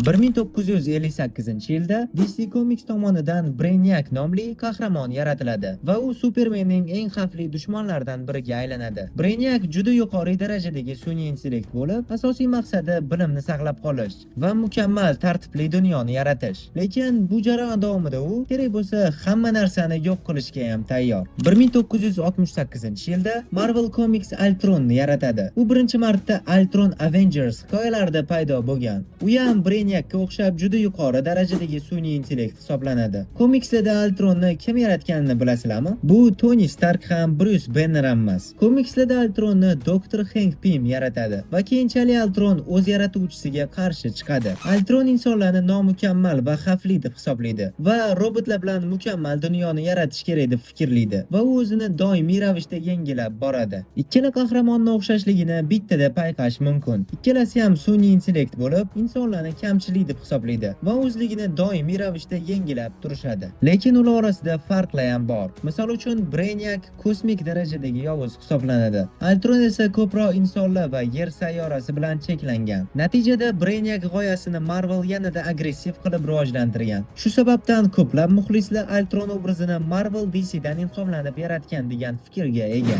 1958-yilda DC Comics tomonidan Brainiac nomli qahramon yaratiladi va u Supermanning eng xavfli dushmanlaridan biriga aylanadi. Brainiac juda yuqori darajadagi sun'iy intellekt bo'lib, asosiy maqsadi bilimni saqlab qolish va mukammal tartibli dunyoni yaratish. Lekin bu jarayon davomida u kerak bo'lsa hamma narsani yo'q qilishga ham tayyor. 1968-yilda Marvel Comics Ultron'ni yaratadi. U birinchi marta Ultron Avengers hikoyalarida paydo bo'lgan. U ham Brainiacga o'xshab juda yuqori darajadagi sun'iy intellekt hisoblanadi. Komikslarda Ultronni kim yaratganini bilasizlarmi? Bu Tony Stark ham, Bruce Banner ham emas. Komikslarda Ultronni Dr. Hank Pym yaratadi va keyinchalik Ultron o'z yaratuvchisiga qarshi chiqadi. Ultron insonlarni nomukammal va xavfli deb hisoblaydi va robotlar bilan mukammal dunyoni yaratish kerak deb fikrlaydi va u o'zini doimiy ravishda yengilab boradi. Ikkala qahramonning o'xshashligini bittada payqash mumkin. Ikkalasi ham sun'iy intellekt bo'lib, insonlarni kamchilik deb hisoblaydi va o'zligini doimiy ravishda yengilab turishadi. Lekin ular orasida farqlar ham bor. Misol uchun Brainiac kosmik darajadagi yovuz hisoblanadi. Ultron esa ko'proq insonlar va yer sayyorasi bilan cheklangan. Natijada Brainiac g'oyasini Marvel yanada agressiv qilib rivojlantirgan. Shu sababdan ko'plab muxlislar Ultron obrazini Marvel DC'dan ilhomlanib yaratgan degan fikrga ega.